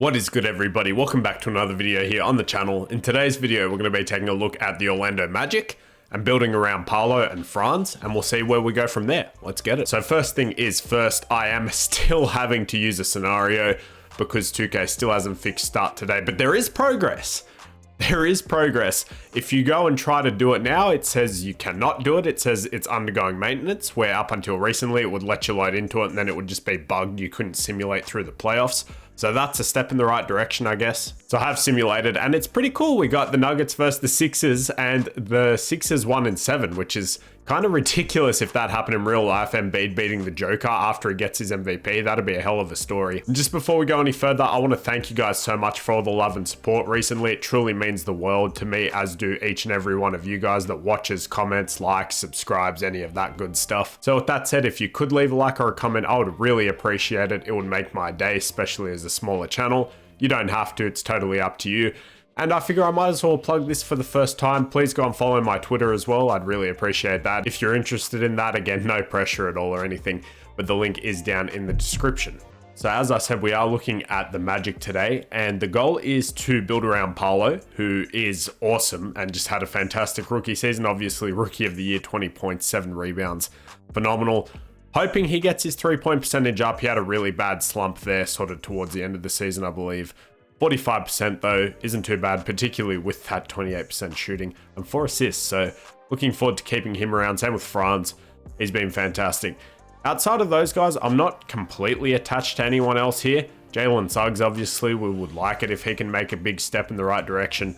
What is good, everybody? Welcome back to another video here on the channel. In today's video, we're going to be taking a look at the Orlando Magic and building around Paolo and Franz, and we'll see where we go from there. Let's get it. So first thing is first, I am still having to use a scenario because 2K still hasn't fixed start today, but there is progress. There is progress. If you go and try to do it now, it says you cannot do it. It says it's undergoing maintenance, where up until recently it would let you load into it and then it would just be bugged. You couldn't simulate through the playoffs. So that's a step in the right direction, I guess. So I have simulated and it's pretty cool. We got the Nuggets versus the Sixers, and the Sixers won in 7, which is kind of ridiculous if that happened in real life. Embiid beating the Joker after he gets his MVP. That'd be a hell of a story. And just before we go any further, I want to thank you guys so much for all the love and support recently. It truly means the world to me, as do each and every one of you guys that watches, comments, likes, subscribes, any of that good stuff. So with that said, if you could leave a like or a comment, I would really appreciate it. It would make my day, especially as a smaller channel. You don't have to, it's totally up to you. And I figure I might as well plug this for the first time. Please go and follow my Twitter as well. I'd really appreciate that. If you're interested in that, again, no pressure at all or anything, but the link is down in the description. So as I said, we are looking at the Magic today, and the goal is to build around Paolo, who is awesome and just had a fantastic rookie season. Obviously, rookie of the year, 20 points, 7 rebounds, phenomenal. Hoping he gets his 3-point percentage up. He had a really bad slump there sort of towards the end of the season, I believe. 45% though isn't too bad, particularly with that 28% shooting and 4 assists. So looking forward to keeping him around. Same with Franz. He's been fantastic. Outside of those guys, I'm not completely attached to anyone else here. Jalen Suggs, obviously, we would like it if he can make a big step in the right direction,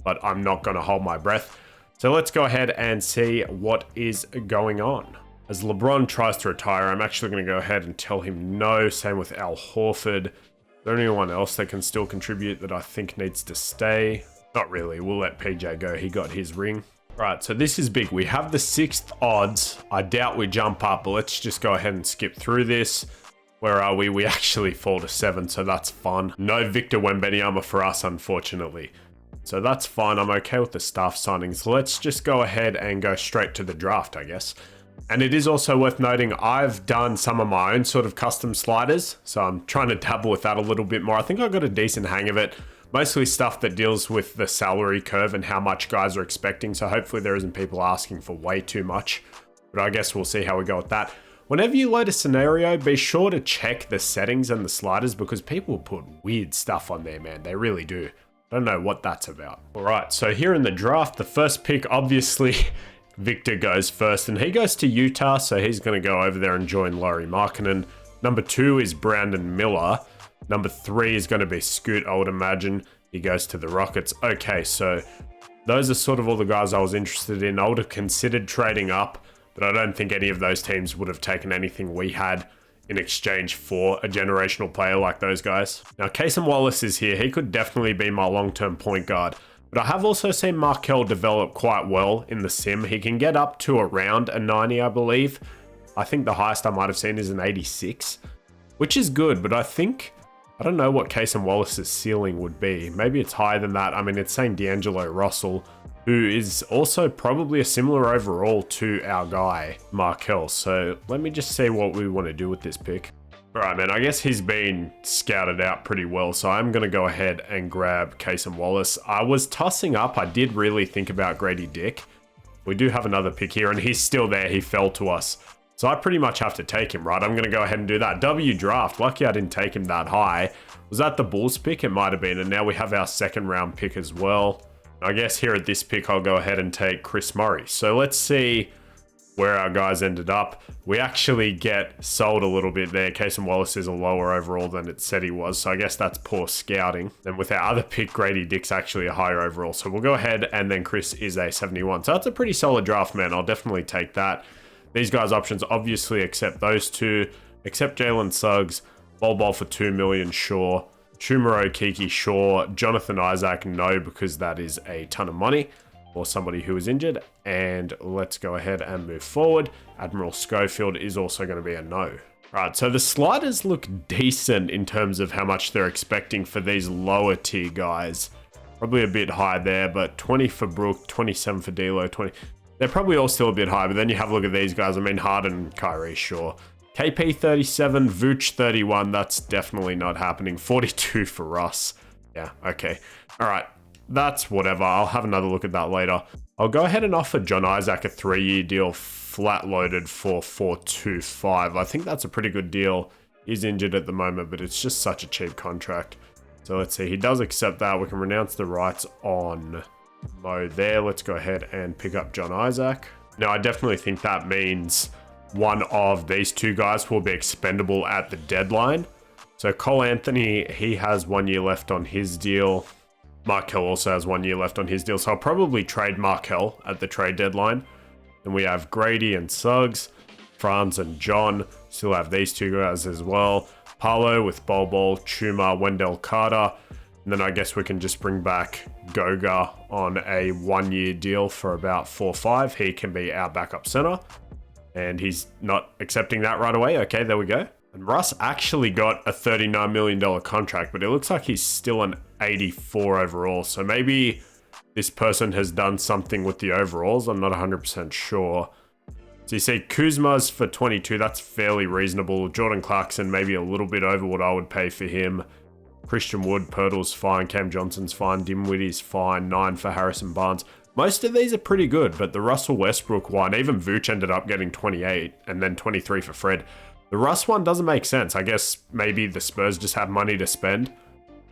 but I'm not going to hold my breath. So let's go ahead and see what is going on. As LeBron tries to retire, I'm actually going to go ahead and tell him no. Same with Al Horford. Is there anyone else that can still contribute that I think needs to stay? Not really. We'll let PJ go. He got his ring. Right, so this is big. We have the 6th odds. I doubt we jump up, but let's just go ahead and skip through this. Where are we? We actually fall to 7, so that's fun. No Victor Wembanyama for us, unfortunately. So that's fine. I'm okay with the staff signings. Let's just go ahead and go straight to the draft, I guess. And it is also worth noting, I've done some of my own sort of custom sliders, so I'm trying to dabble with that a little bit more. I think I got a decent hang of it. Mostly stuff that deals with the salary curve and how much guys are expecting, so hopefully there isn't people asking for way too much. But I guess we'll see how we go with that. Whenever you load a scenario, be sure to check the settings and the sliders, because people put weird stuff on there, man. They really do. I don't know what that's about. All right, so here in the draft, the first pick, obviously... Victor goes first, and he goes to Utah, so he's going to go over there and join Lauri Markkanen. Number 2 is Brandon Miller. Number 3 is going to be Scoot, I would imagine. He goes to the Rockets. Okay, so those are sort of all the guys I was interested in. I would have considered trading up, but I don't think any of those teams would have taken anything we had in exchange for a generational player like those guys. Now, Cason Wallace is here. He could definitely be my long-term point guard. But I have also seen Markelle develop quite well in the sim. He can get up to around a 90, I believe. I think the highest I might have seen is an 86, which is good, but I don't know what Cason Wallace's ceiling would be. Maybe it's higher than that. I mean, it's saying D'Angelo Russell, who is also probably a similar overall to our guy, Markelle. So let me just see what we want to do with this pick. All right, man, I guess he's been scouted out pretty well, so I'm going to go ahead and grab Cason Wallace. I was tossing up. I did really think about Grady Dick. We do have another pick here, and he's still there. He fell to us. So I pretty much have to take him, right? I'm going to go ahead and do that. W draft. Lucky I didn't take him that high. Was that the Bulls pick? It might have been, and now we have our 2nd round pick as well. I guess here at this pick, I'll go ahead and take Chris Murray. So let's see where our guys ended up. We actually get sold a little bit there. Cason Wallace is a lower overall than it said he was, so I guess that's poor scouting. And with our other pick, Grady Dick's actually a higher overall, so we'll go ahead, and then Chris is a 71. So that's a pretty solid draft, man. I'll definitely take that. These guys' options obviously accept those two, except Jalen Suggs. Bol for 2 million, sure. Chuma Okeke, sure. Jonathan Isaac, no, because that is a ton of money for somebody who is injured. And let's go ahead and move forward. Admiral Schofield is also going to be a no. Right, so the sliders look decent in terms of how much they're expecting for these lower tier guys. Probably a bit high there, but 20 for Brook, 27 for D'Lo, 20. They're probably all still a bit high, but then you have a look at these guys. I mean, Harden and Kyrie, sure. KP 37, Vooch 31. That's definitely not happening. 42 for Russ. Yeah, okay. All right. That's whatever. I'll have another look at that later. I'll go ahead and offer John Isaac a 3-year deal flat loaded for 425. I think that's a pretty good deal. He's injured at the moment, but it's just such a cheap contract. So let's see. He does accept that. We can renounce the rights on Mo there. Let's go ahead and pick up John Isaac. Now, I definitely think that means one of these two guys will be expendable at the deadline. So Cole Anthony, he has 1 year left on his deal. Markel also has 1 year left on his deal. So I'll probably trade Markel at the trade deadline. Then we have Grady and Suggs, Franz and John. Still have these two guys as well. Paolo with Bol, Chuma, Wendell Carter. And then I guess we can just bring back Goga on a 1 year deal for about 4.5. He can be our backup center. And he's not accepting that right away. Okay, there we go. And Russ actually got a $39 million contract, but it looks like he's still an 84 overall. So maybe this person has done something with the overalls. I'm not 100% sure. So you see Kuzma's for 22. That's fairly reasonable. Jordan Clarkson, maybe a little bit over what I would pay for him. Christian Wood, Pirtle's fine. Cam Johnson's fine. Dimwitty's fine. 9 for Harrison Barnes. Most of these are pretty good, but the Russell Westbrook one, even Vooch ended up getting 28 and then 23 for Fred. The Russ one doesn't make sense. I guess maybe the Spurs just have money to spend.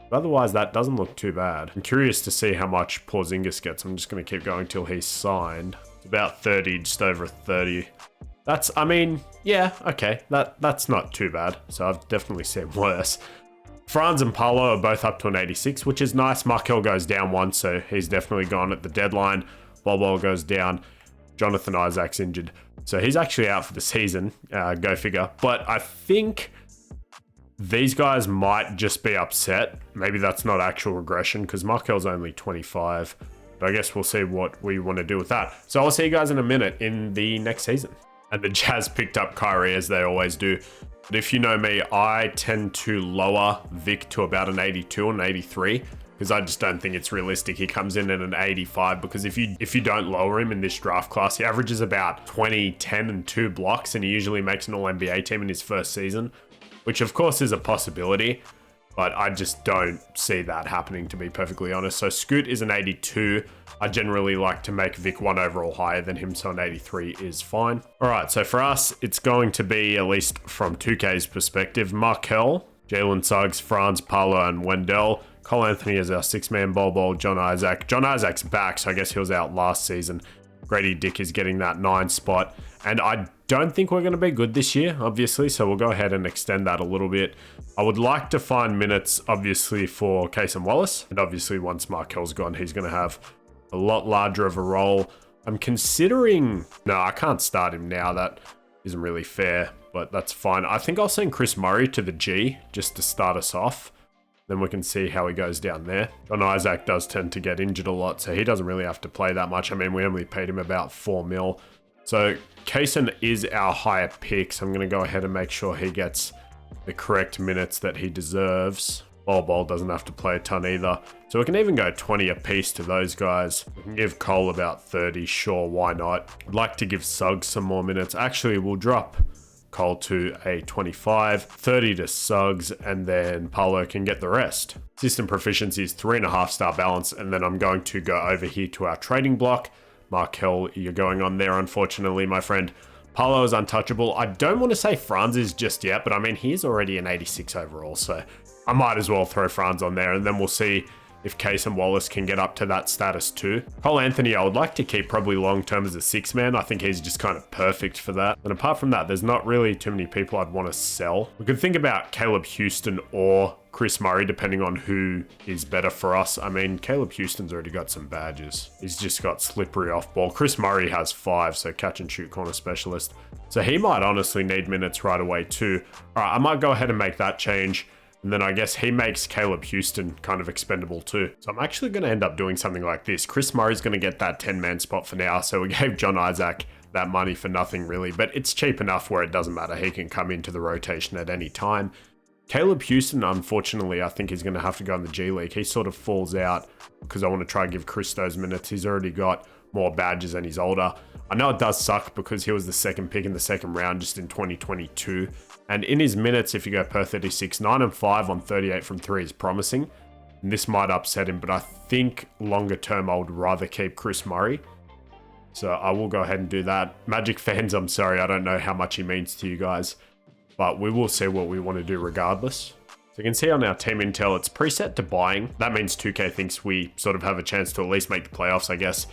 But otherwise, that doesn't look too bad. I'm curious to see how much Porzingis gets. I'm just going to keep going till he's signed. It's about 30, just over 30. That's, I mean, yeah, okay. That's not too bad. So I've definitely seen worse. Franz and Paolo are both up to an 86, which is nice. Markel goes down 1, so he's definitely gone at the deadline. Bol goes down. Jonathan Isaac's injured. So he's actually out for the season. Go figure. But I think these guys might just be upset. Maybe that's not actual regression because Markel's only 25. But I guess we'll see what we want to do with that. So I'll see you guys in a minute in the next season. And the Jazz picked up Kyrie as they always do. But if you know me, I tend to lower Vic to about an 82 or an 83 because I just don't think it's realistic. He comes in at an 85 because if you don't lower him in this draft class, he averages about 20, 10 and 2 blocks and he usually makes an All-NBA team in his first season, which of course is a possibility, but I just don't see that happening, to be perfectly honest. So Scoot is an 82. I generally like to make Vic 1 overall higher than him, so an 83 is fine. All right, so for us, it's going to be, at least from 2K's perspective, Markel, Jalen Suggs, Franz, Paolo, and Wendell. Cole Anthony is our 6-man, Bol, John Isaac. John Isaac's back, so I guess he was out last season. Grady Dick is getting that 9 spot. And I don't think we're going to be good this year, obviously, so we'll go ahead and extend that a little bit. I would like to find minutes, obviously, for Case and Wallace. And obviously, once Markel's gone, he's going to have a lot larger of a role. I'm considering... No, I can't start him now. That isn't really fair, but that's fine. I think I'll send Chris Murray to the G just to start us off. Then we can see how he goes down there. John Isaac does tend to get injured a lot, so he doesn't really have to play that much. I mean, we only paid him about 4 mil. So Kaysen is our higher pick, so I'm going to go ahead and make sure he gets the correct minutes that he deserves. Bol doesn't have to play a ton either. So we can even go 20 apiece to those guys. We can give Cole about 30, sure, why not? I'd like to give Suggs some more minutes. Actually, we'll drop Cole to a 25, 30 to Suggs, and then Paolo can get the rest. System proficiency is 3.5 star balance, and then I'm going to go over here to our trading block. Markel, you're going on there, unfortunately, my friend. Paolo is untouchable. I don't want to say Franz is just yet, but I mean, he's already an 86 overall, so I might as well throw Franz on there, and then we'll see if Case and Wallace can get up to that status too. Cole Anthony, I would like to keep probably long-term as a 6-man. I think he's just kind of perfect for that. And apart from that, there's not really too many people I'd want to sell. We could think about Caleb Houston or Chris Murray, depending on who is better for us. I mean, Caleb Houston's already got some badges. He's just got slippery off ball. Chris Murray has 5, so catch and shoot corner specialist. So he might honestly need minutes right away too. All right, I might go ahead and make that change. And then I guess he makes Caleb Houston kind of expendable too. So I'm actually going to end up doing something like this. Chris Murray's going to get that 10-man spot for now. So we gave John Isaac that money for nothing really, but it's cheap enough where it doesn't matter. He can come into the rotation at any time. Caleb Houston, unfortunately, I think he's going to have to go in the G League. He sort of falls out because I want to try and give Chris those minutes. He's already got more badges and he's older. I know it does suck because he was the second pick in the second round just in 2022. And in his minutes, if you go per 36, 9 and 5 on 38 from 3 is promising. And this might upset him, but I think longer term I would rather keep Chris Murray. So I will go ahead and do that. Magic fans, I'm sorry, I don't know how much he means to you guys, but we will see what we want to do regardless. So you can see on our team intel, it's preset to buying. That means 2K thinks we sort of have a chance to at least make the playoffs, I guess,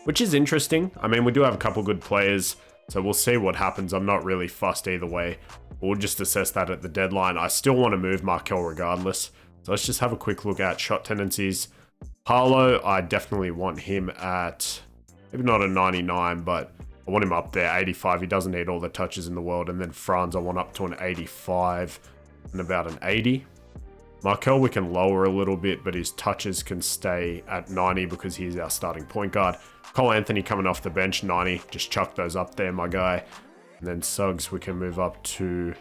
which is interesting. I mean, we do have a couple good players, so we'll see what happens. I'm not really fussed either way. We'll just assess that at the deadline. I still want to move Markel regardless. So let's just have a quick look at shot tendencies. Paolo, I definitely want him at, maybe not a 99, but I want him up there, 85. He doesn't need all the touches in the world. And then Franz, I want up to an 85 and about an 80. Markel, we can lower a little bit, but his touches can stay at 90 because he's our starting point guard. Cole Anthony coming off the bench, 90. Just chuck those up there, my guy. And then Suggs, we can move up to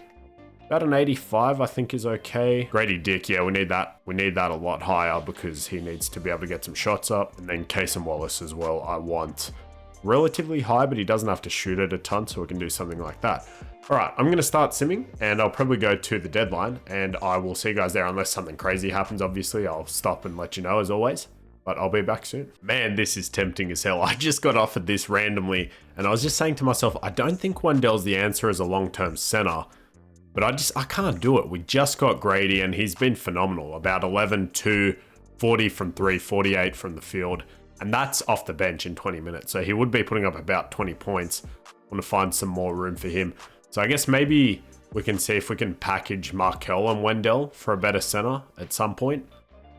about an 85, I think is okay. Grady Dick, yeah, we need that. We need that a lot higher because he needs to be able to get some shots up. And then Cason Wallace as well, I want relatively high, but he doesn't have to shoot it a ton, so we can do something like that. All right, I'm going to start simming and I'll probably go to the deadline and I will see you guys there unless something crazy happens. Obviously, I'll stop and let you know as always, but I'll be back soon. Man, this is tempting as hell. I just got offered this randomly and I was just saying to myself, I don't think Wendell's the answer as a long-term center. But I can't do it. We just got Grady and he's been phenomenal. About 11, 2, 40 from 3, 48 from the field. And that's off the bench in 20 minutes. So he would be putting up about 20 points. I want to find some more room for him. So I guess maybe we can see if we can package Markel and Wendell for a better center at some point.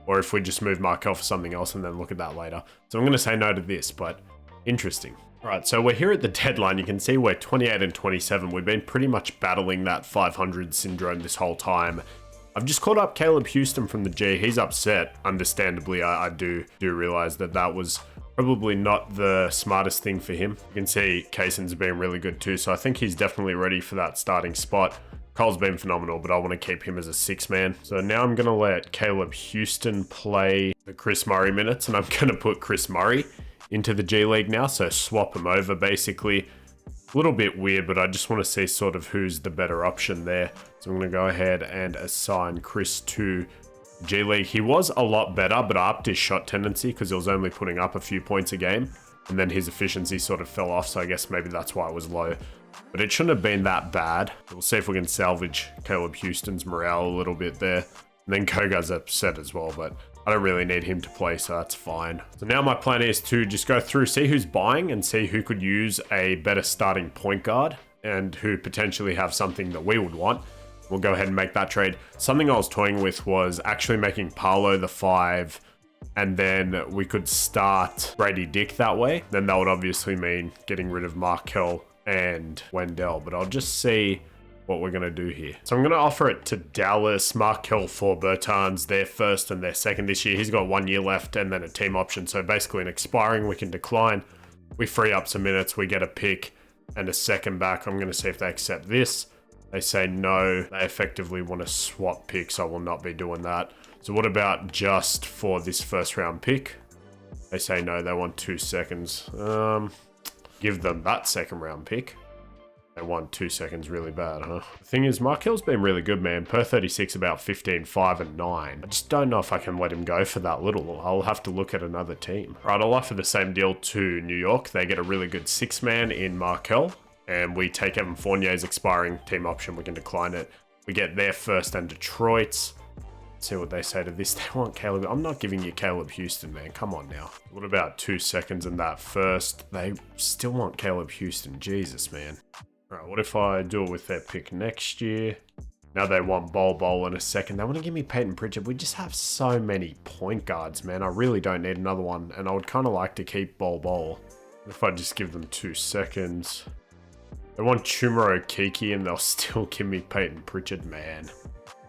Or if we just move Markel for something else and then look at that later. So I'm going to say no to this, but interesting. All right, so we're here at the deadline. You can see we're 28 and 27. We've been pretty much battling that 500 syndrome this whole time. I've just called up Caleb Houston from the G. He's upset, understandably. I do realize that that was probably not the smartest thing for him. You can see Cason's been really good too, so I think he's definitely ready for that starting spot. Cole's been phenomenal, but I want to keep him as a 6-man. So now I'm going to let Caleb Houston play the Chris Murray minutes, and I'm going to put Chris Murray into the G League now, so swap them over basically. A little bit weird, but I just want to see sort of who's the better option there. So I'm going to go ahead and assign Chris to G League. He was a lot better, but I upped his shot tendency because he was only putting up a few points a game, and then his efficiency sort of fell off, so I guess maybe that's why it was low. But it shouldn't have been that bad. We'll see if we can salvage Caleb Houston's morale a little bit there. And then Koga's upset as well, but I don't really need him to play, so that's fine. So now my plan is to just go through, see who's buying and see who could use a better starting point guard and who potentially have something that we would want. We'll go ahead and make that trade. Something I was toying with was actually making Paolo the 5, and then we could start Grady Dick that way. Then that would obviously mean getting rid of Markel and Wendell, but I'll just see what we're going to do here. So I'm going to offer it to Dallas, Markel for Bertans, their first and their second this year. He's got 1 year left and then a team option. So basically an expiring, we can decline. We free up some minutes. We get a pick and a second back. I'm going to see if they accept this. They say no. They effectively want to swap picks. I will not be doing that. So what about just for this first round pick? They say no. They want 2 seconds. Give them that second round pick. They want 2 seconds really bad, huh? The thing is, Markel's been really good, man. Per 36, about 15, 5, and 9. I just don't know if I can let him go for that little. I'll have to look at another team. Right, I'll offer the same deal to New York. They get a really good 6-man in Markel, and we take Evan Fournier's expiring team option. We can decline it. We get their first and Detroit's. Let's see what they say to this. They want Caleb. I'm not giving you Caleb Houston, man. Come on now. What about 2 seconds in that first? They still want Caleb Houston. Jesus, man. All right, what if I do it with their pick next year? Now they want Bol in a second. They want to give me Peyton Pritchard. We just have so many point guards, man. I really don't need another one. And I would kind of like to keep Bol. What if I just give them 2 seconds? They want Chumaro Kiki and they'll still give me Peyton Pritchard, man.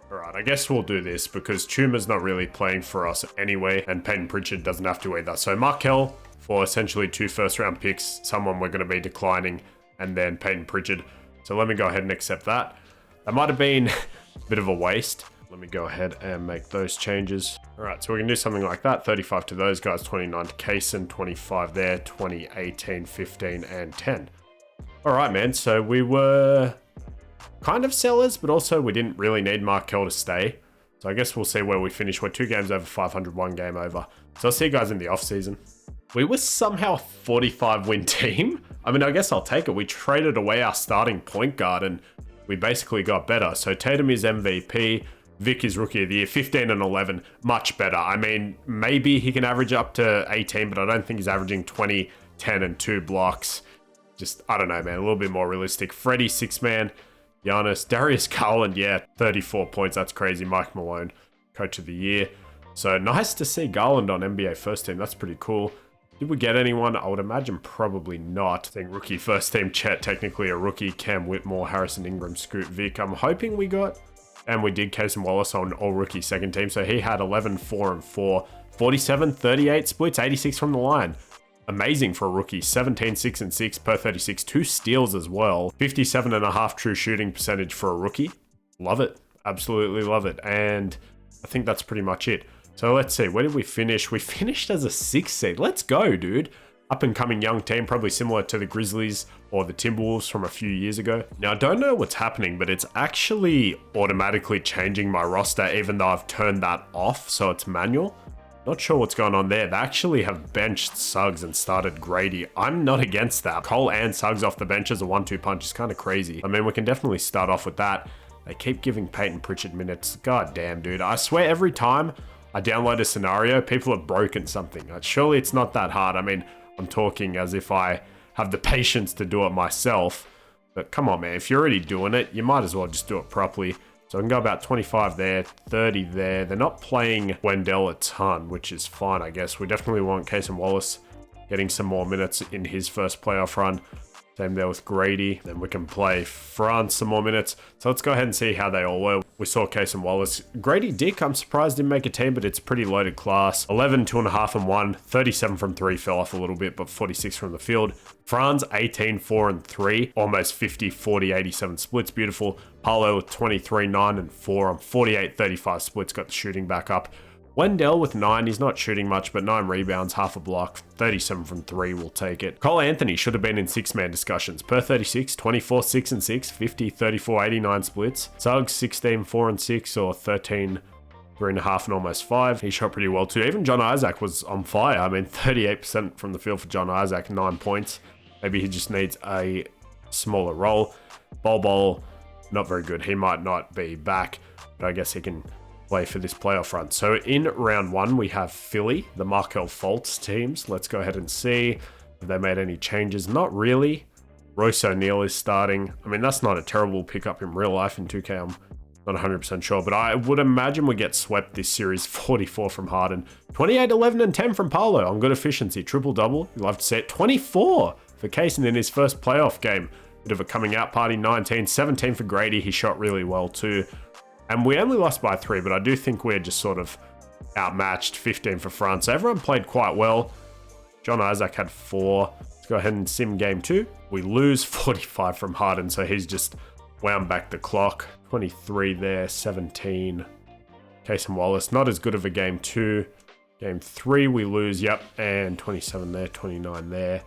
All right, I guess we'll do this because Chuma's not really playing for us anyway. And Peyton Pritchard doesn't have to either. So Markel for essentially 2 first-round picks. Someone we're going to be declining. And then Peyton Pritchard. So let me go ahead and accept that. That might have been a bit of a waste. Let me go ahead and make those changes. All right, so we can do something like that. 35 to those guys, 29 to Kaysen, 25 there, 20, 18, 15, and 10. All right, man. So we were kind of sellers, but also we didn't really need Markel to stay. So I guess we'll see where we finish. We're 2 games over 500, 1 game over. So I'll see you guys in the off season. We were somehow a 45 win team. I mean, I guess I'll take it. We traded away our starting point guard and we basically got better. So Tatum is MVP. Vic is Rookie of the Year, 15 and 11, much better. I mean, maybe he can average up to 18, but I don't think he's averaging 20, 10, and 2 blocks. Just, I don't know, man, a little bit more realistic. Freddie, 6-man. Giannis, Darius Garland, yeah, 34 points. That's crazy. Mike Malone, Coach of the Year. So nice to see Garland on NBA first team. That's pretty cool. Did we get anyone? I would imagine probably not. I think rookie first team, Chet, technically a rookie. Cam Whitmore, Harrison Ingram, Scoot, Vic. I'm hoping we got... And we did Kaysen Wallace on all rookie second team. So he had 11, 4, and 4. 47, 38 splits, 86 from the line. Amazing for a rookie. 17, 6, and 6 per 36. 2 steals as well. 57.5 true shooting percentage for a rookie. Love it. Absolutely love it. And I think that's pretty much it. So let's see. Where did we finish? We finished as a 6th seed. Let's go, dude. Up and coming young team, probably similar to the Grizzlies or the Timberwolves from a few years ago. Now, I don't know what's happening, but it's actually automatically changing my roster, even though I've turned that off, so it's manual. Not sure what's going on there. They actually have benched Suggs and started Grady. I'm not against that. Cole and Suggs off the bench as a 1-2 punch is kind of crazy. I mean, we can definitely start off with that. They keep giving Peyton Pritchard minutes. God damn, dude. I swear every time I download a scenario, people have broken something. Surely it's not that hard. I mean, I'm talking as if I have the patience to do it myself. But come on, man. If you're already doing it, you might as well just do it properly. So I can go about 25 there, 30 there. They're not playing Wendell a ton, which is fine, I guess. We definitely want Kaysen Wallace getting some more minutes in his first playoff run. Same there with Grady. Then we can play France some more minutes. So let's go ahead and see how they all were. We saw Kaysen Wallace. Grady Dick, I'm surprised didn't make a team, but it's pretty loaded class. 11, 2.5, and 1. 37 from 3, fell off a little bit, but 46 from the field. Franz, 18, 4, and 3. Almost 50, 40, 87 splits. Beautiful. Paolo with 23, 9, and 4 on 48, 35 splits. Got the shooting back up. Wendell with 9, he's not shooting much, but 9 rebounds, half a block, 37 from 3, we'll take it. Cole Anthony should have been in 6-man discussions. Per 36, 24, 6, and 6, 50, 34, 89 splits. Suggs, 16, 4, and 6, or 13, 3.5, and almost 5. He shot pretty well too. Even John Isaac was on fire. I mean, 38% from the field for John Isaac, 9 points. Maybe he just needs a smaller role. Bol, not very good. He might not be back, but I guess he can play for this playoff run. So in round 1, we have Philly, the Markel Fultz teams. Let's go ahead and see if they made any changes. Not really. Royce O'Neal is starting. I mean, that's not a terrible pickup in real life. In 2K, I'm not 100% sure, but I would imagine we get swept this series. 44 from Harden, 28, 11, and 10 from Paolo on good efficiency. Triple-double. You'd love to see it. 24 for Kaysen in his first playoff game. Bit of a coming out party. 19, 17 for Grady. He shot really well too. And we only lost by 3, but I do think we're just sort of outmatched. 15 for France. So everyone played quite well. John Isaac had 4. Let's go ahead and sim game 2. We lose 45 from Harden, so he's just wound back the clock. 23 there, 17. Kaysen Wallace, not as good of a game 2. Game 3, we lose, yep, and 27 there, 29 there,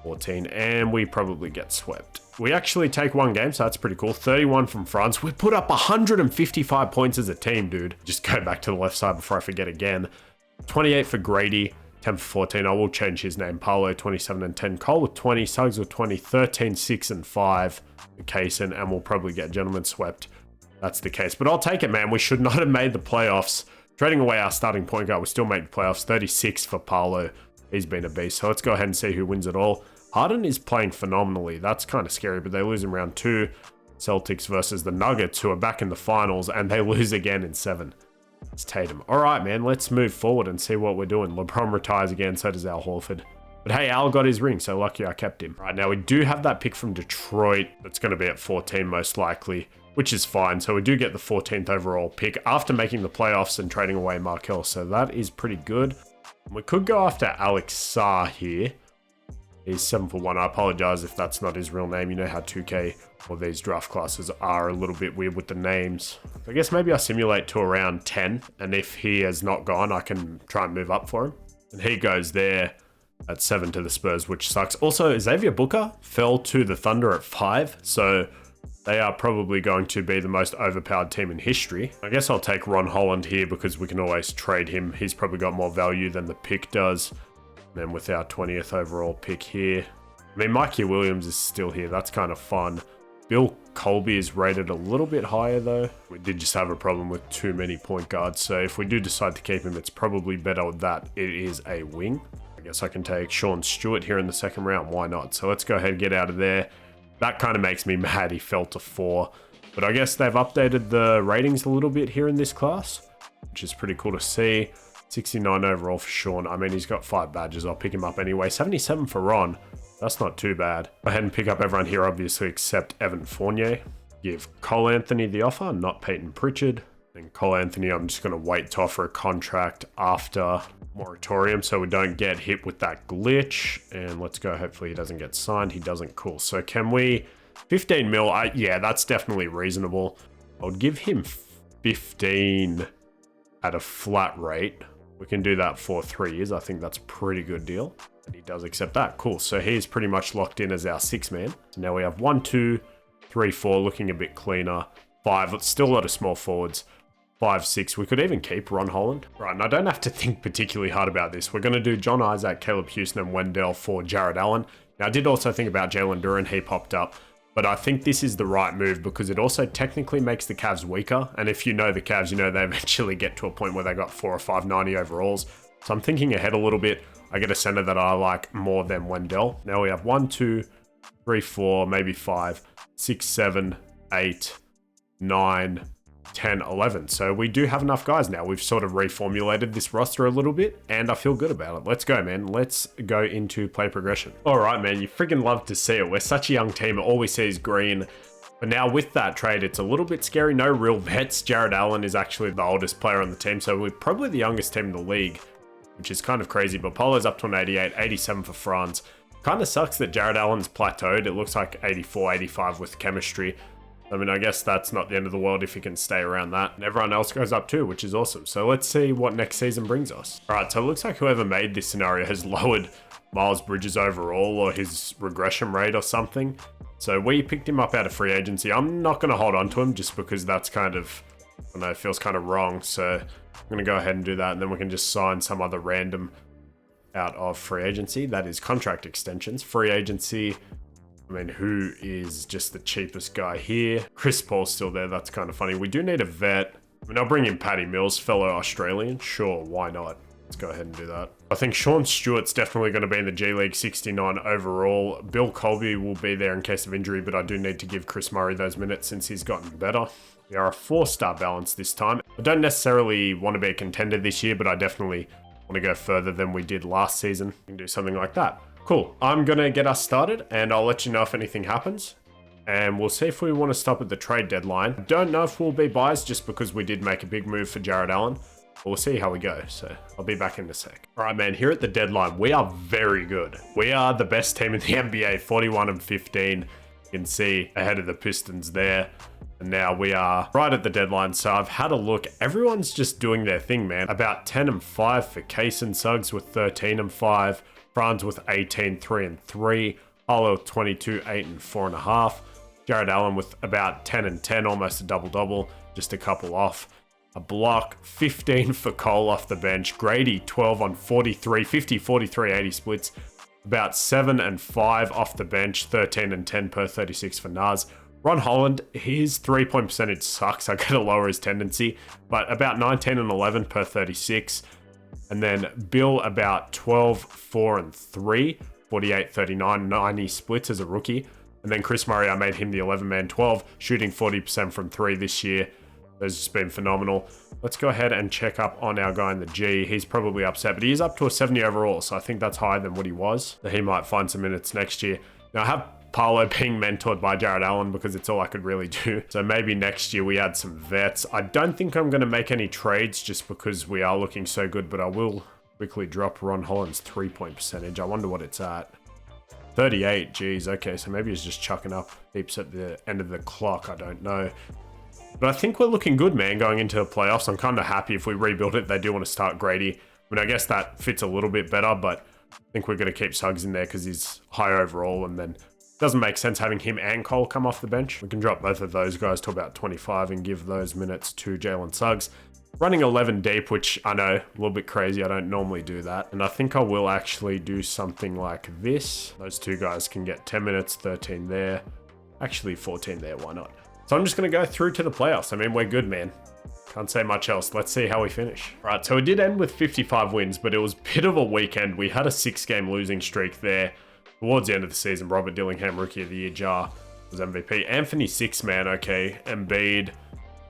14, and we probably get swept. We actually take 1 game, so that's pretty cool. 31 from France. We put up 155 points as a team, dude. Just go back to the left side before I forget again. 28 for Grady, 10 for 14. I will change his name. Paolo, 27 and 10. Cole with 20. Suggs with 20. 13, 6, and 5 for Kaysen, and we'll probably get gentlemen swept. That's the case. But I'll take it, man. We should not have made the playoffs. Trading away our starting point guard, we still make the playoffs. 36 for Paolo. He's been a beast. So let's go ahead and see who wins it all. Harden is playing phenomenally. That's kind of scary, but they lose in round 2. Celtics versus the Nuggets, who are back in the finals, and they lose again in 7. It's Tatum. All right, man, let's move forward and see what we're doing. LeBron retires again, so does Al Horford. But hey, Al got his ring, so lucky I kept him. Right, now we do have that pick from Detroit. That's going to be at 14 most likely, which is fine. So we do get the 14th overall pick after making the playoffs and trading away Markel. So that is pretty good. We could go after Alex Sarr here. He's 7-for-1. I apologize if that's not his real name. You know how 2K or these draft classes are a little bit weird with the names. I guess maybe I simulate to around 10, and if he has not gone, I can try and move up for him. And he goes there at 7 to the Spurs, which sucks. Also, Xavier Booker fell to the Thunder at 5, so they are probably going to be the most overpowered team in history. I guess I'll take Ron Holland here because we can always trade him. He's probably got more value than the pick does. And then with our 20th overall pick here, I mean, Mikey Williams is still here. That's kind of fun. Bill Colby is rated a little bit higher though. We did just have a problem with too many point guards. So if we do decide to keep him, it's probably better that it is a wing. I guess I can take Sean Stewart here in the second round. Why not? So let's go ahead and get out of there. That kind of makes me mad he fell to 4. But I guess they've updated the ratings a little bit here in this class, which is pretty cool to see. 69 overall for Sean. I mean, he's got 5 badges. I'll pick him up anyway. 77 for Ron. That's not too bad. Go ahead and pick up everyone here, obviously, except Evan Fournier. Give Cole Anthony the offer, not Peyton Pritchard. And Cole Anthony, I'm just going to wait to offer a contract after moratorium so we don't get hit with that glitch. And let's go. Hopefully he doesn't get signed. He doesn't. Cool. So can we... 15 mil? Yeah, that's definitely reasonable. I would give him 15 at a flat rate. We can do that for 3 years. I think that's a pretty good deal. And he does accept that. Cool. So he's pretty much locked in as our 6 man. Now we have 1, 2, 3, 4, looking a bit cleaner. 5, it's still a lot of small forwards. 5, 6. We could even keep Ron Holland. Right, and I don't have to think particularly hard about this. We're going to do John Isaac, Caleb Houston, and Wendell for Jared Allen. Now I did also think about Jalen Duren. He popped up. But I think this is the right move because it also technically makes the Cavs weaker. And if you know the Cavs, you know they eventually get to a point where they got 4 or 5 90 overalls. So I'm thinking ahead a little bit. I get a center that I like more than Wendell. Now we have 1, 2, 3, 4, maybe 5, 6, 7, 8, 9, 10, 11. So we do have enough guys now. We've sort of reformulated this roster a little bit and I feel good about it. Let's go, man. Let's go into play progression. All right, man. You freaking love to see it. We're such a young team. All we see is green. But now with that trade, it's a little bit scary. No real vets. Jared Allen is actually the oldest player on the team. So we're probably the youngest team in the league, which is kind of crazy. But Paolo's up to an 88, 87 for Franz. Kind of sucks that Jared Allen's plateaued. It looks like 84, 85 with chemistry. I mean, I guess that's not the end of the world if he can stay around that. And everyone else goes up too, which is awesome. So let's see what next season brings us. All right, so it looks like whoever made this scenario has lowered Miles Bridges overall or his regression rate or something. So we picked him up out of free agency. I'm not going to hold on to him just because that's kind of, I don't know, it feels kind of wrong. So I'm going to go ahead and do that. And then we can just sign some other random out of free agency. That is contract extensions. Free agency. I mean, who is just the cheapest guy here? Chris Paul's still there. That's kind of funny. We do need a vet. I mean, I'll bring in Patty Mills, fellow Australian. Sure, why not? Let's go ahead and do that. I think Sean Stewart's definitely going to be in the G League, 69 overall. Bill Colby will be there in case of injury, but I do need to give Chris Murray those minutes since he's gotten better. We are a 4-star balance this time. I don't necessarily want to be a contender this year, but I definitely want to go further than we did last season. We can do something like that. Cool. I'm going to get us started and I'll let you know if anything happens. And we'll see if we want to stop at the trade deadline. I don't know if we'll be buys just because we did make a big move for Jared Allen. But we'll see how we go. So I'll be back in a sec. All right, man. Here at the deadline, we are very good. We are the best team in the NBA, 41 and 15. You can see ahead of the Pistons there. And now we are right at the deadline. So I've had a look. Everyone's just doing their thing, man. About 10 and 5 for Case and Suggs with 13 and 5. Franz with 18, 3 and 3. Paolo 22, 8 and 4.5. Jared Allen with about 10 and 10, almost a double-double, just a couple off. A block, 15 for Cole off the bench. Grady 12 on 43, 50, 43, 80 splits. About 7 and 5 off the bench, 13 and 10 per 36 for Nas. Ron Holland, his 3-point percentage sucks. I gotta lower his tendency, but about 19 and 11 per 36. And then Bill about 12, 4 and 3, 48, 39, 90 splits as a rookie. And then Chris Murray, I made him the 11-man 12, shooting 40% from 3 this year. Those just been phenomenal. Let's go ahead and check up on our guy in the G. He's probably upset, but he is up to a 70 overall, so I think that's higher than what he was. So he might find some minutes next year. Now I have Paolo being mentored by Jared Allen because it's all I could really do. So maybe next year we add some vets. I don't think I'm going to make any trades just because we are looking so good, but I will quickly drop Ron Holland's 3-point percentage. I wonder what it's at. 38, geez, okay, so maybe he's just chucking up heaps at the end of the clock, I don't know. But I think we're looking good, man, going into the playoffs. I'm kind of happy if we rebuild it. They do want to start Grady. I mean, I guess that fits a little bit better, but I think we're going to keep Suggs in there because he's high overall, and then it doesn't make sense having him and Cole come off the bench. We can drop both of those guys to about 25 and give those minutes to Jalen Suggs. Running 11 deep, which I know, a little bit crazy. I don't normally do that. And I think I will actually do something like this. Those two guys can get 10 minutes, 13 there. Actually, 14 there, why not? So I'm just going to go through to the playoffs. I mean, we're good, man. Can't say much else. Let's see how we finish. Right, so it did end with 55 wins, but it was a bit of a weekend. We had a 6-game losing streak there. Towards the end of the season, Robert Dillingham, Rookie of the Year, Jar was MVP. Anthony, 6-man, okay. Embiid.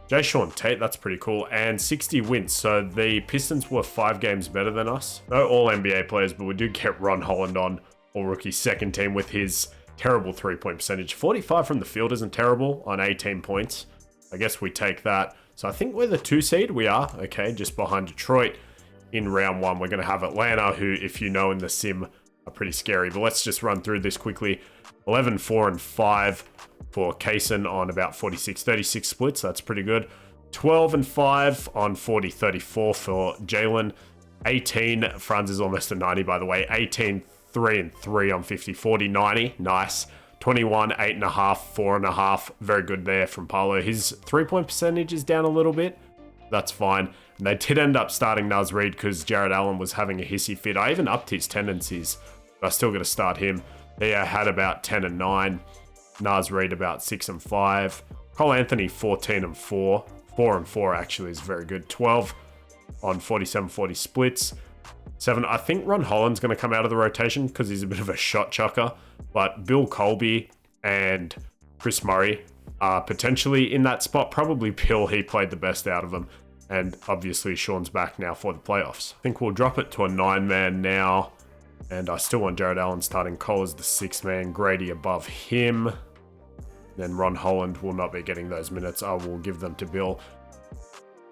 Jay Sean Tate, that's pretty cool. And 60 wins. So the Pistons were 5 games better than us. No all NBA players, but we do get Ron Holland on all rookie second team with his terrible 3-point percentage. 45 from the field isn't terrible on 18 points. I guess we take that. So I think we're the 2 seed. We are, okay, just behind Detroit. In round 1, we're going to have Atlanta, who, if you know in the sim, are pretty scary. But let's just run through this quickly. 11, 4, and 5 for Kaysen on about 46-36 splits. That's pretty good. 12 and 5 on 40-34 for Jalen. 18, Franz is almost a 90, by the way. 18, 3 and 3 on 50-40-90. Nice. 21, 8.5, 4.5. Very good there from Paolo. His 3-point percentage is down a little bit. That's fine. And they did end up starting Naz Reid because Jared Allen was having a hissy fit. I even upped his tendencies, but I still got to start him. He had about 10 and 9. Naz Reid about 6 and 5. Cole Anthony 14 and 4. 4 and 4 actually is very good. 12 on 47-40 splits. 7. I think Ron Holland's going to come out of the rotation because he's a bit of a shot chucker. But Bill Colby and Chris Murray are potentially in that spot. Probably Bill, he played the best out of them. And obviously Sean's back now for the playoffs. I think we'll drop it to a 9-man now. And I still want Jared Allen starting. Cole as the 6-man. Grady above him. Then Ron Holland will not be getting those minutes. I will give them to Bill.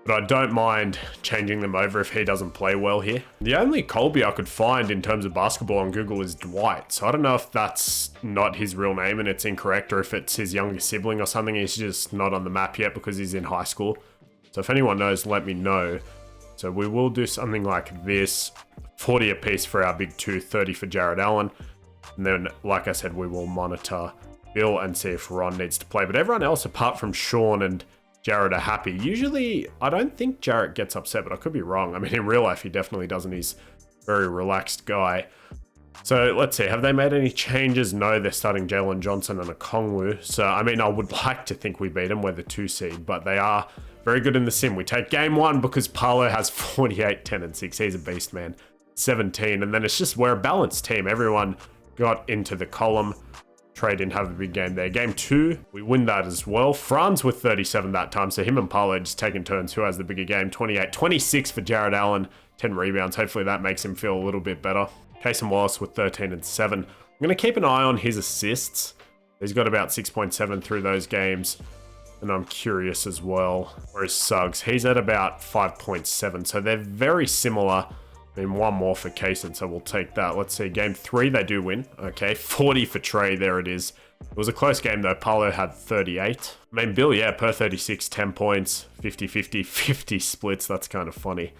But I don't mind changing them over if he doesn't play well here. The only Colby I could find in terms of basketball on Google is Dwight. So I don't know if that's not his real name and it's incorrect, or if it's his younger sibling or something. He's just not on the map yet because he's in high school. So if anyone knows, let me know. So we will do something like this. 40 apiece for our big 2, 30 for Jared Allen. And then, like I said, we will monitor Bill and see if Ron needs to play. But everyone else, apart from Sean and Jared, are happy. Usually, I don't think Jared gets upset, but I could be wrong. I mean, in real life, he definitely doesn't. He's a very relaxed guy. So let's see. Have they made any changes? No, they're starting Jalen Johnson and Okongwu. So, I mean, I would like to think we beat them. We're the 2 seed, but they are very good in the sim. We take game 1 because Paolo has 48, 10, and 6. He's a beast, man. 17, and then it's just we're a balanced team. Everyone got into the column. Trey didn't have a big game there. Game 2, we win that as well. Franz with 37 that time, so him and Paolo just taking turns. Who has the bigger game? 28, 26 for Jared Allen, 10 rebounds. Hopefully that makes him feel a little bit better. Casey Wallace with 13 and 7. I'm going to keep an eye on his assists. He's got about 6.7 through those games. And I'm curious as well. Whereas Suggs, he's at about 5.7. So they're very similar. I mean, one more for Kaysen, so we'll take that. Let's see, game 3, they do win. Okay, 40 for Trey, there it is. It was a close game, though. Paolo had 38. I mean, Bill, yeah, per 36, 10 points, 50-50, 50 splits. That's kind of funny.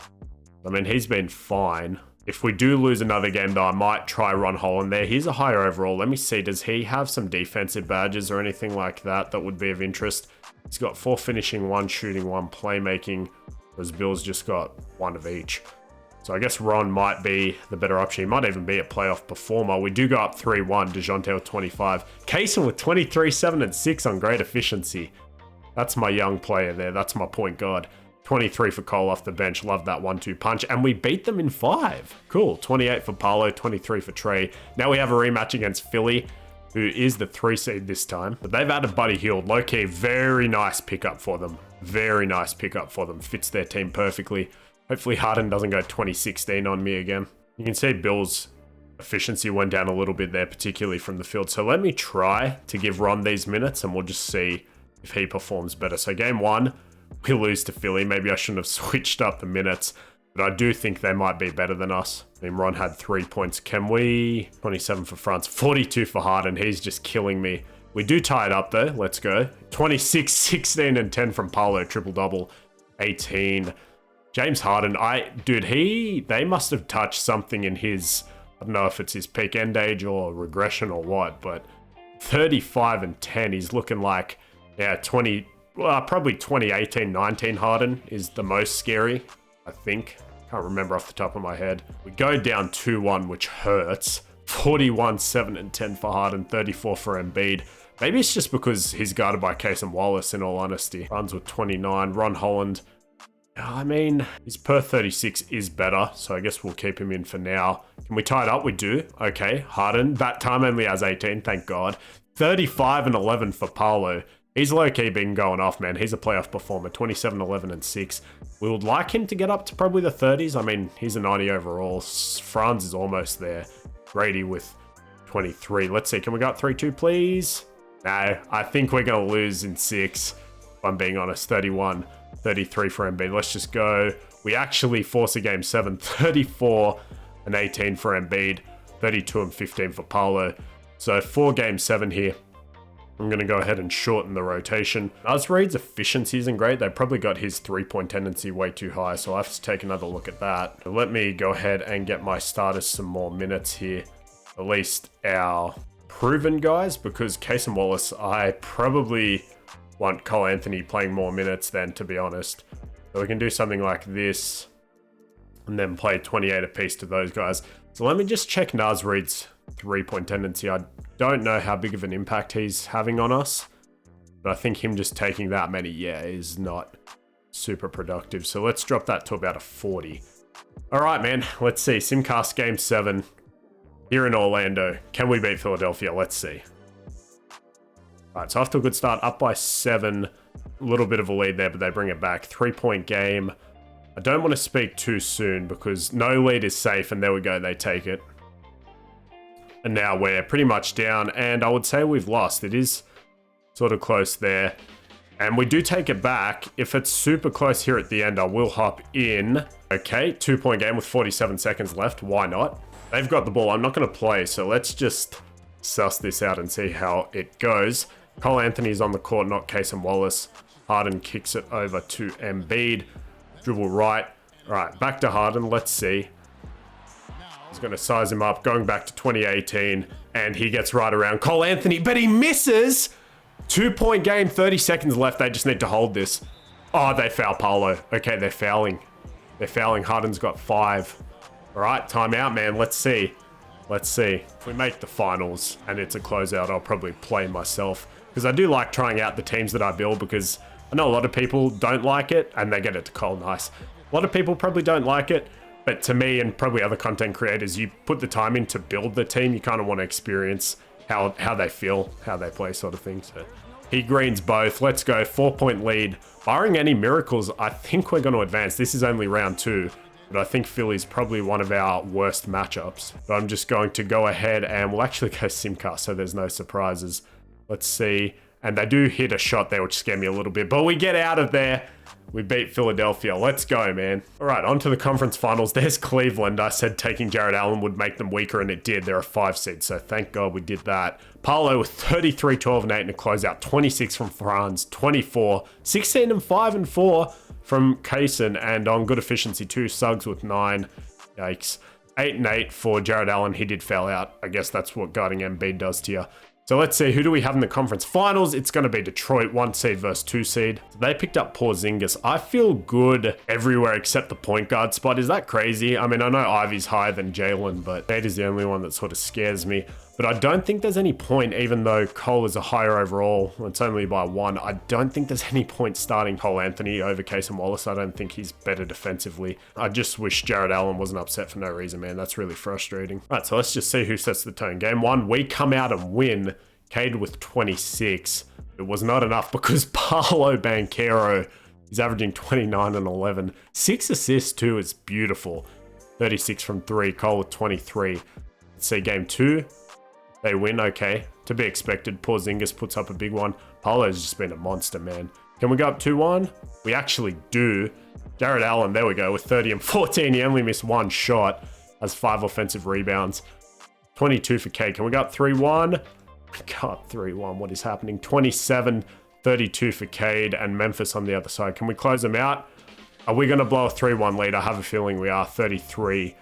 I mean, he's been fine. If we do lose another game, though, I might try Ron Holland there. He's a higher overall. Let me see, does he have some defensive badges or anything like that that would be of interest? He's got 4 finishing, 1 shooting, 1 playmaking, whereas Bill's just got 1 of each. So I guess Ron might be the better option. He might even be a playoff performer. We do go up 3-1. DeJounte with 25. Kaysen with 23, 7, and 6 on great efficiency. That's my young player there. That's my point guard. 23 for Cole off the bench. Love that 1-2 punch. And we beat them in 5. Cool. 28 for Paolo. 23 for Trey. Now we have a rematch against Philly, who is the 3 seed this time. But they've added Buddy Hield. Low-key, very nice pickup for them. Very nice pickup for them. Fits their team perfectly. Hopefully Harden doesn't go 2016 on me again. You can see Bill's efficiency went down a little bit there, particularly from the field. So let me try to give Ron these minutes and we'll just see if he performs better. So game 1, we lose to Philly. Maybe I shouldn't have switched up the minutes. But I do think they might be better than us. I mean, Ron had 3 points. Can we? 27 for France, 42 for Harden. He's just killing me. We do tie it up though. Let's go. 26, 16, and 10 from Paolo. Triple-double. 18. James Harden. They must have touched something in his, I don't know if it's his peak end age or regression or what, but 35 and 10. He's looking like, yeah, probably 2018, 19 Harden is the most scary, I think. Can't remember off the top of my head. We go down 2-1, which hurts. 41, 7, and 10 for Harden, 34 for Embiid. Maybe it's just because he's guarded by Case and Wallace, in all honesty. Runs with 29. Ron Holland, I mean, his per 36 is better, so I guess we'll keep him in for now. Can we tie it up? We do. Okay, Harden. That time only has 18, thank God. 35 and 11 for Paolo. He's low-key been going off, man. He's a playoff performer. 27, 11, and 6. We would like him to get up to probably the 30s. I mean, he's a 90 overall. Franz is almost there. Grady with 23. Let's see. Can we go up 3-2, please? No, I think we're going to lose in 6, if I'm being honest. 31, 33 for Embiid. Let's just go. We actually force a game 7. 34 and 18 for Embiid. 32 and 15 for Paolo. So 4 game 7 here. I'm going to go ahead and shorten the rotation. Reid's efficiency isn't great. They probably got his 3-point tendency way too high, so I have to take another look at that. Let me go ahead and get my starters some more minutes here. At least our proven guys, because Case and Wallace, I probably want Cole Anthony playing more minutes than, to be honest. So we can do something like this and then play 28 apiece to those guys. So let me just check Reid's 3-point tendency. I don't know how big of an impact he's having on us, but I think him just taking that many, is not super productive. So let's drop that to about a 40. All right, man, let's see. Simcast game 7 here in Orlando. Can we beat Philadelphia? Let's see. All right, so after a good start, up by 7, a little bit of a lead there, but they bring it back. 3-point game. I don't want to speak too soon because no lead is safe, and there we go, they take it. And now we're pretty much down, and I would say we've lost. It is sort of close there. And we do take it back. If it's super close here at the end, I will hop in. Okay, 2-point game with 47 seconds left. Why not? They've got the ball. I'm not going to play, so let's just suss this out and see how it goes. Cole Anthony's on the court, not Case and Wallace. Harden kicks it over to Embiid. Dribble right. All right, back to Harden. Let's see. He's going to size him up, going back to 2018, and he gets right around Cole Anthony, but he misses. 2-point game, 30 seconds left. They just need to hold this. Oh, they foul Paolo. Okay, they're fouling. They're fouling. Harden's got 5. All right, timeout, man. Let's see. Let's see. If we make the finals and it's a closeout, I'll probably play myself, because I do like trying out the teams that I build, because I know a lot of people don't like it and they get it to Cole nice. A lot of people probably don't like it. But to me, and probably other content creators, you put the time in to build the team. You kind of want to experience how they feel, how they play, sort of thing. So he greens both. Let's go. 4-point lead. Barring any miracles, I think we're going to advance. This is only round 2, but I think Philly's probably one of our worst matchups. But I'm just going to go ahead and we'll actually go Simcast, so there's no surprises. Let's see. And they do hit a shot there, which scared me a little bit, but we get out of there. We beat Philadelphia. Let's go, man. All right, on to the conference finals. There's Cleveland. I said taking Jared Allen would make them weaker, and it did. They're a 5 seed, so thank God we did that. Paolo with 33, 12, and 8 in a closeout. 26 from Franz, 24, 16, and 5, and 4 from Kaysen, and on good efficiency too. Suggs with 9. Yikes. 8 and 8 for Jared Allen. He did foul out. I guess that's what guarding Embiid does to you. So let's see, who do we have in the conference finals? It's going to be Detroit, 1 seed versus 2 seed. They picked up Porzingis. I feel good everywhere except the point guard spot. Is that crazy? I mean, I know Ivy's higher than Jalen, but Nate is the only one that sort of scares me. But I don't think there's any point, even though Cole is a higher overall. It's only by 1. I don't think there's any point starting Cole Anthony over Case and Wallace. I don't think he's better defensively. I just wish Jared Allen wasn't upset for no reason, man. That's really frustrating. All right, so let's just see who sets the tone. Game 1, we come out and win. Cade with 26. It was not enough because Paolo Banchero is averaging 29 and 11. 6 assists too. It's beautiful. 36 from 3. Cole with 23. Let's see, game 2. They win, okay. To be expected. Porzingis puts up a big one. Paolo's just been a monster, man. Can we go up 2-1? We actually do. Jared Allen, there we go, with 30 and 14. He only missed one shot. Has 5 offensive rebounds. 22 for Cade. Can we go up 3-1? Got 3-1. What is happening? 27, 32 for Cade and Memphis on the other side. Can we close them out? Are we going to blow a 3-1 lead? I have a feeling we are. 33,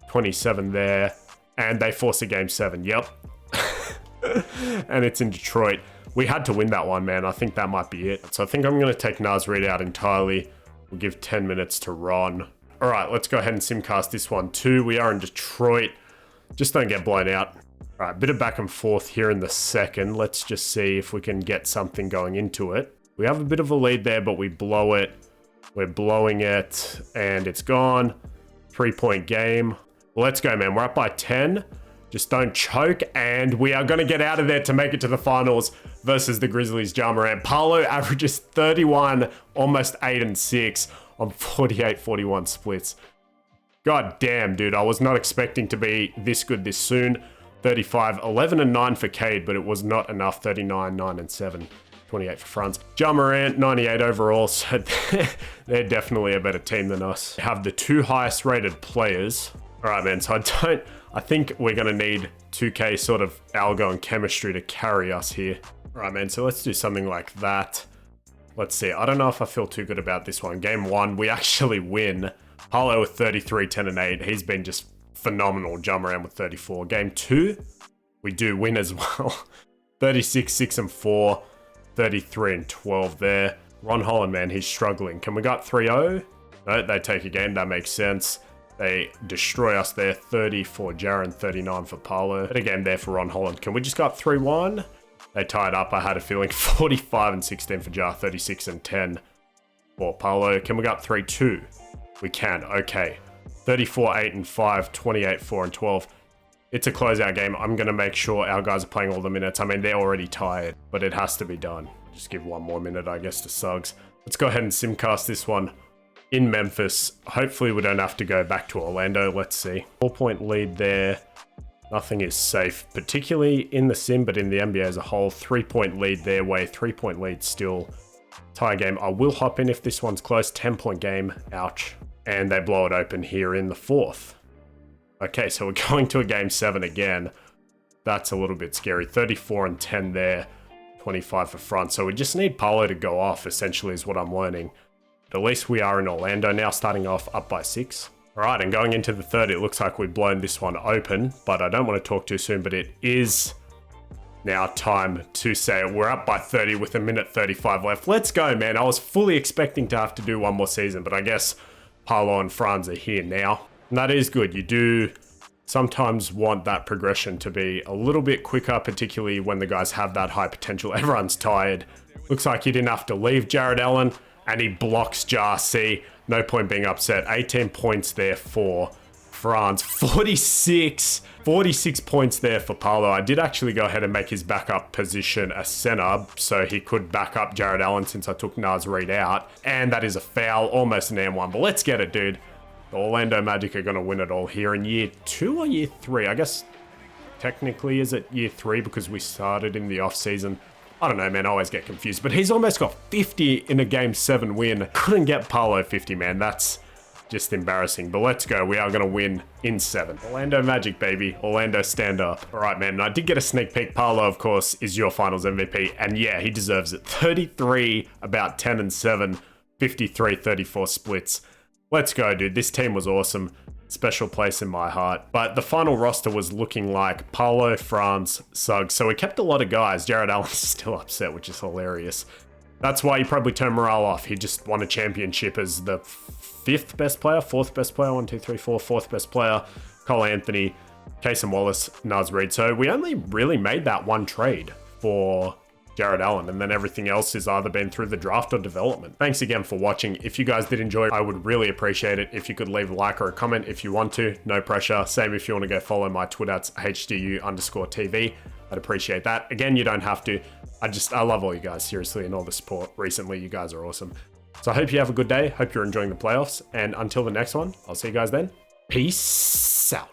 27 there. And they force a game 7. Yep. And it's in Detroit. We had to win that one, man. I think that might be it. So I think I'm going to take Nas Reed out entirely. We'll give 10 minutes to Ron. All right, let's go ahead and simcast this one too. We are in Detroit. Just don't get blown out. All right, bit of back and forth here in the second. Let's just see if we can get something going into it. We have a bit of a lead there, but we blow it. We're blowing it, and it's gone. 3-point game. Well, let's go, man. We're up by 10. Just don't choke, and we are going to get out of there to make it to the finals versus the Grizzlies. Ja Morant. Paolo averages 31, almost 8 and 6 on 48-41 splits. God damn, dude. I was not expecting to be this good this soon. 35, 11 and 9 for Cade, but it was not enough. 39, 9 and 7. 28 for Franz. Ja Morant, 98 overall, so they're definitely a better team than us. They have the 2 highest rated players. All right, man, so I think we're going to need 2K sort of algo and chemistry to carry us here. All right, man, so let's do something like that. Let's see. I don't know if I feel too good about this one. Game 1, we actually win. Paolo with 33, 10 and 8. He's been just phenomenal. Ja Morant with 34. Game 2, we do win as well. 36, 6 and 4. 33 and 12 there. Ron Holland, man, he's struggling. Can we go up 3-0? No, they take a game. That makes sense. They destroy us there. 30 for Jaren, 39 for Paolo. But again, there for Ron Holland. Can we just go up 3-1? They tied up. I had a feeling. 45 and 16 for Ja, 36 and 10 for Paolo. Can we go up 3-2? We can. Okay. 34, 8 and 5, 28, 4 and 12. It's a closeout game. I'm going to make sure our guys are playing all the minutes. I mean, they're already tired, but it has to be done. Just give one more minute, I guess, to Suggs. Let's go ahead and simcast this one in Memphis. Hopefully we don't have to go back to Orlando. Let's see. 4-point lead there. Nothing is safe, particularly in the sim, but in the NBA as a whole. 3-point lead their way. 3-point lead still. Tie game. I will hop in if this one's close. 10-point game. Ouch. And they blow it open here in the 4th. Okay, so we're going to a game 7 again. That's a little bit scary. 34 and 10 there. 25 for front. So we just need Paolo to go off, essentially, is what I'm learning. But at least we are in Orlando now, starting off up by 6. All right, and going into the 3rd, it looks like we've blown this one open, but I don't want to talk too soon, but it is now time to say it. We're up by 30 with 1:35 left. Let's go, man. I was fully expecting to have to do one more season, but I guess Paolo and Franz are here now. And that is good. You do sometimes want that progression to be a little bit quicker, particularly when the guys have that high potential. Everyone's tired. Looks like he didn't have to leave Jared Allen, and he blocks Ja. See, no point being upset. 18 points there for Franz. 46 points there for Paolo. I did actually go ahead and make his backup position a center, so he could back up Jared Allen since I took Nas Reed out. And that is a foul, almost an M1, but let's get it, dude. The Orlando Magic are going to win it all here in year 2 or year 3. I guess technically is it year 3 because we started in the off season. I don't know, man. I always get confused. But he's almost got 50 in a game 7 win. Couldn't get Paolo 50, man. That's just embarrassing. But let's go. We are going to win in 7. Orlando Magic, baby. Orlando, stand up. All right, man. And I did get a sneak peek. Paolo, of course, is your finals MVP. And yeah, he deserves it. 33, about 10 and 7, 53, 34 splits. Let's go, dude. This team was awesome. Special place in my heart. But the final roster was looking like Paolo, Franz, Suggs. So we kept a lot of guys. Jared Allen's still upset, which is hilarious. That's why he probably turned morale off. He just won a championship as the 5th best player, 4th best player, 1, 2, 3, 4, 4th best player. Cole Anthony, Casey Wallace, Nas Reed. So we only really made that one trade for Jared Allen, and then everything else has either been through the draft or development. Thanks again for watching. If you guys did enjoy, I would really appreciate it if you could leave a like or a comment if you want to. No pressure. Same if you want to go follow my Twitter. It's HDU_TV. I'd appreciate that. Again, you don't have to. I love all you guys, seriously, and all the support recently. You guys are awesome. So I hope you have a good day. Hope you're enjoying the playoffs. And until the next one, I'll see you guys then. Peace out.